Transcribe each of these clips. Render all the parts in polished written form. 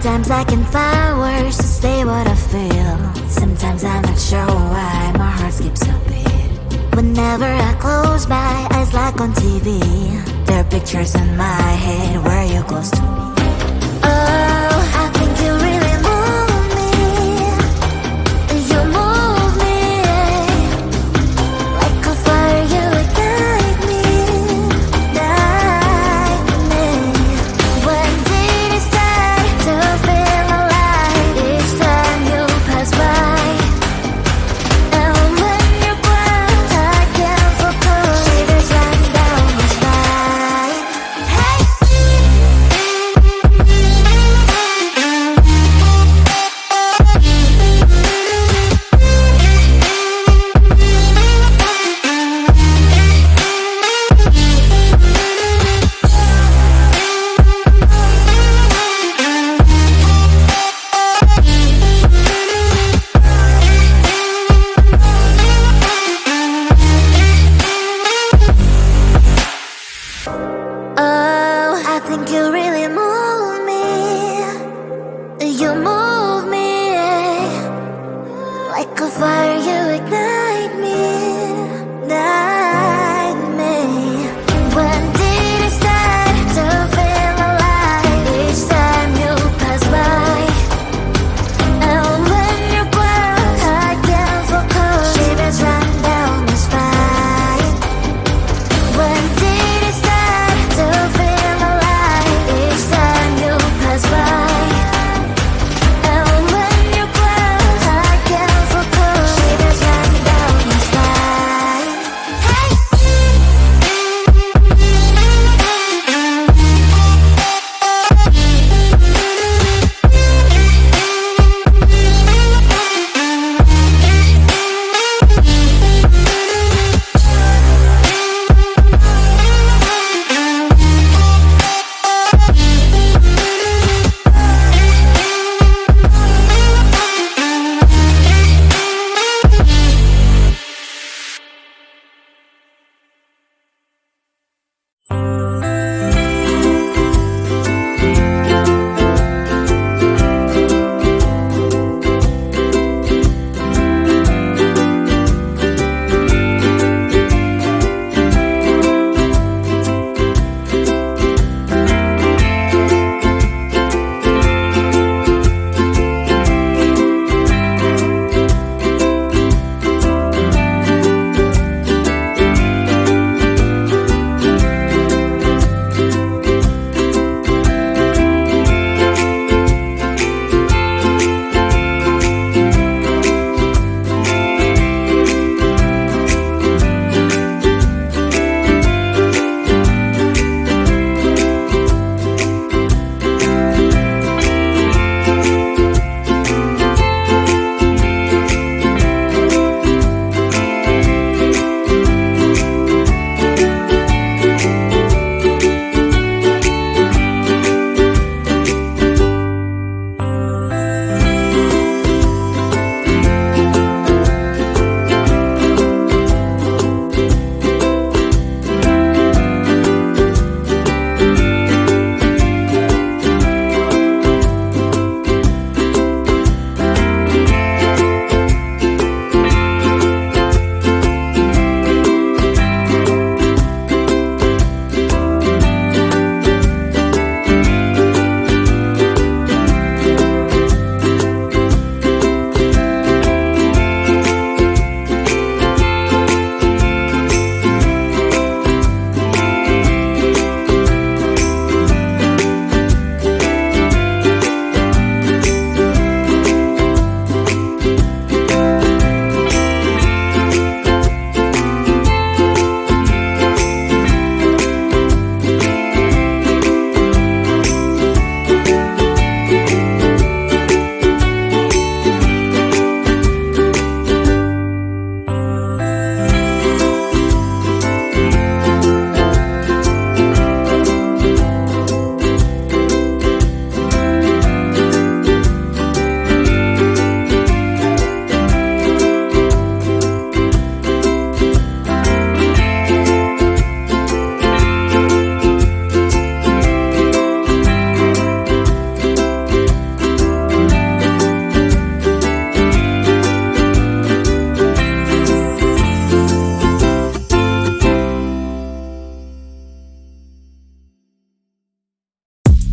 Sometimes I can find words to say what I feel. Sometimes I'm not sure why my heart skips a beat. Whenever I close my eyes like on TV, there are pictures in my head where you're close to me. Oh, I think you really move me. You move me like a fire, you ignite me, ignite me. When did it start to feel alive? Each time you pass by, and when you're gone, I can't focus. Shivers run down my spine. Hey. Oh, I think you really move me. You move me like a fire, you ignite me, ignite me. When did it start to feel alive? Each time you pass by, and when you're gone, I can't focus. Shivers run down my spine. When did it start to feel alive? Each time you pass by, and when you're gone, I can't focus. Shivers run down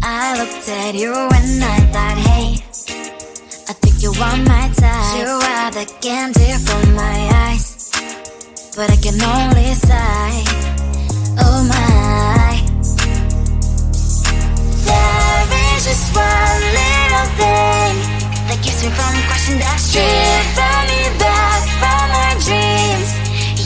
I looked at you and I thought, hey, I think you are my type. You are the candy from my eyes, but I can only sigh, oh my. There is just one little thing that keeps me from crossing that street. Bring me back from our dreams.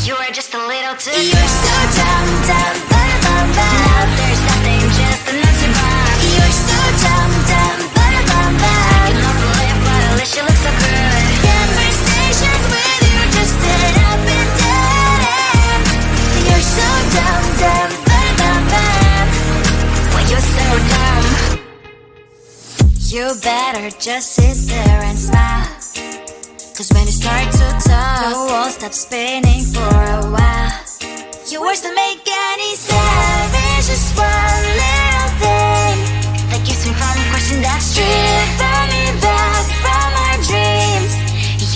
You are just a little too close. You're so dumb, dumb, dumb, dumb, dumb. Now there's nothing, just an empty box. You're so dumb, dumb, dumb, dumb, dumb. I can overlap, but at least you look so good. Conversations with you just end up in dead end. You're so dumb, dumb, dumb, dumb, dumb. When you're so dumb, you better just sit there and smile. Cause when you start to talk, the world stops spinning for a while. Your words don't make any sense. There's just one little thing that keeps me from crossing that street. Bring me back from our dreams.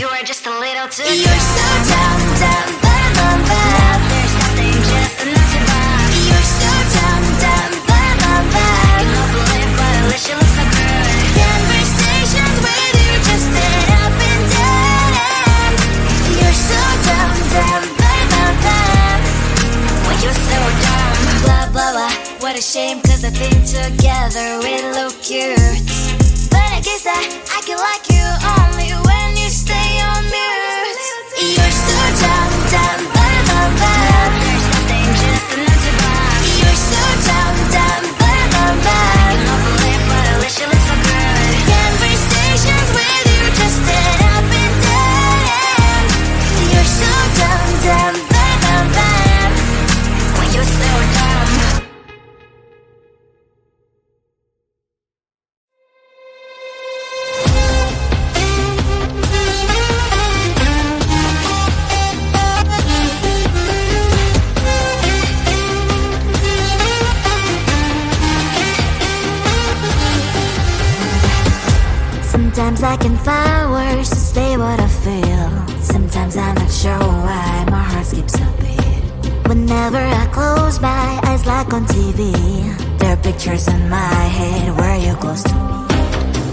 You are just a little too close. You're so dumb, dumb, dumb, dumb, dumb. Now there's nothing, just an empty box. You're so dumb, dumb, dumb, dumb, dumb. I can overlap, but at least you look so good. Conversations with you just end up in dead end. You're so dumb, dumb, dumb, dumb, dumb. When you're so dumb, blah, blah, blah. What a shame, cause I think together we look cute. But I guess that I can like you only when you stay on mute. You're so dumb, dumb, dumb, dumb, dumb. There's nothing, just an empty box. You're so dumb, dumb, dumb, dumb, dumb. I can overlap, but at least you look so good. Conversations with you just end up in dead end. You're so dumb, dumb, dumb, dumb, dumb. When you're so dumb. Sometimes I can find words to say what I feel. Sometimes I'm not sure why my heart skips a beat. Whenever I close my eyes like on TV, there are pictures in my head where you're close to me.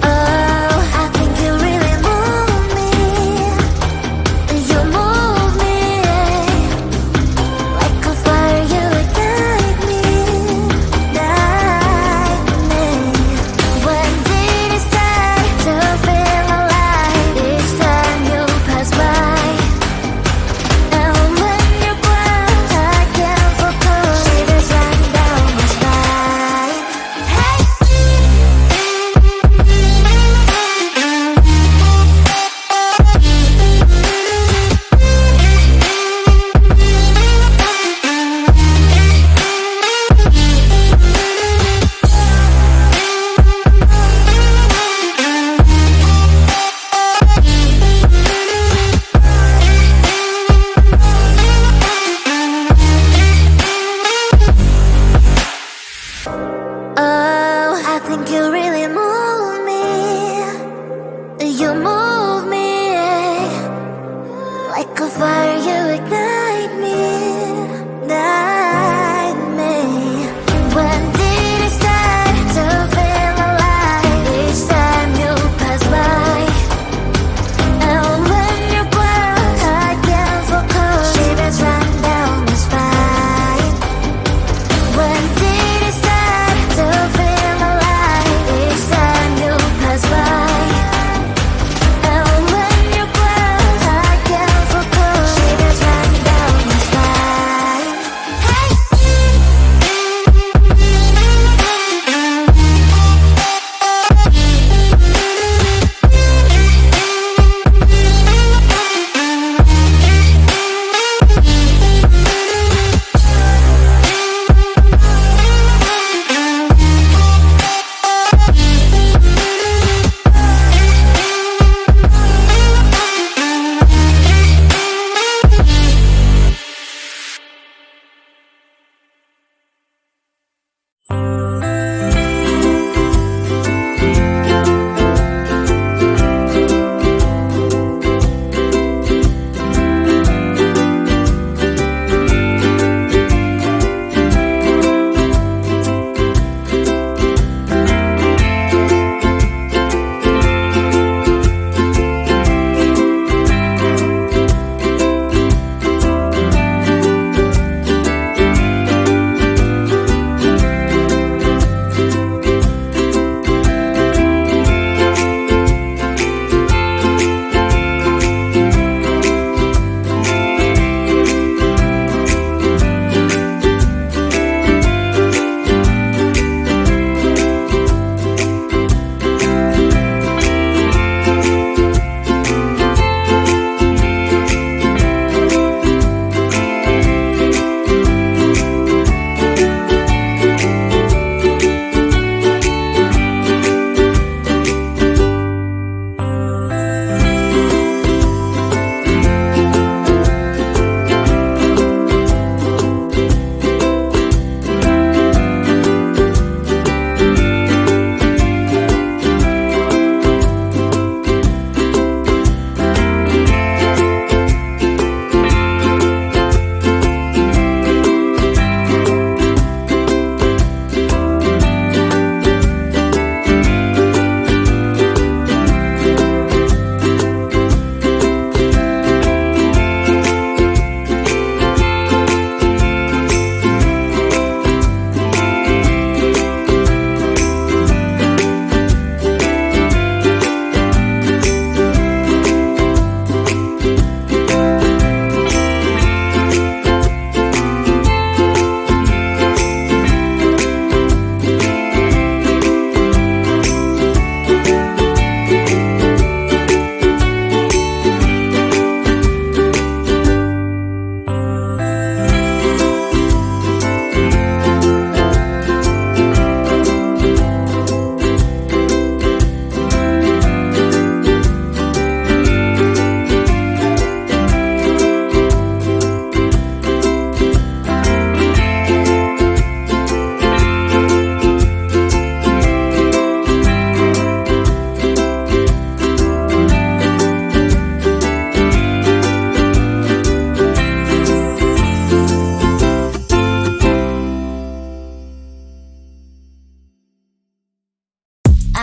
Oh, I think you really move me. You move me like a fire, you ignite me, ignite me. When did it start to feel alive? Each time you pass by, and when you cry, I can't focus. Shivers run down my spine. Hey. Oh, I think you really move me. You move me like a fire, you ignite me, ignite me. When did it start to feel alive? Each time you pass by, and when you cry, I can't focus. Shivers run down my spine. When did it start to feel alive? Each time you pass by, and when you cry, I can't focus. Shivers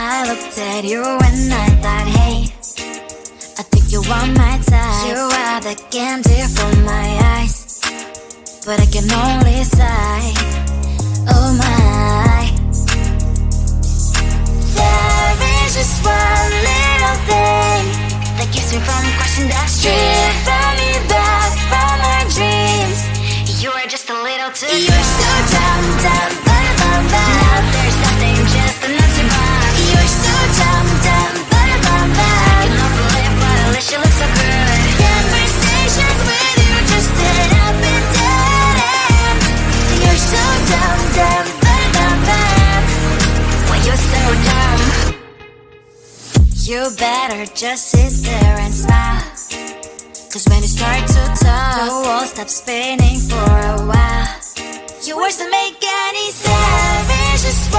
I looked at you and I thought, hey, I think you are my type. You are the candy from my eyes, but I can only sigh, oh my. There is just one little thing that keeps me from crossing that street. Drive me back from my dreams. You are just a little too far. You're so dumb, dumb, ba-da-bum-bum. Now there's nothing, just enough to bomb. You're so dumb, dumb, ba-da-bum-bum. I can help believe, but at least you look so good. Conversations with you just end up in dead end. You're so dumb, dumb, ba-da-bum-bum. When you're so dumb, you better just sit there and smile. Cause when you start to talk, the world stops spinning for a while. Your words don't make any sense. It's just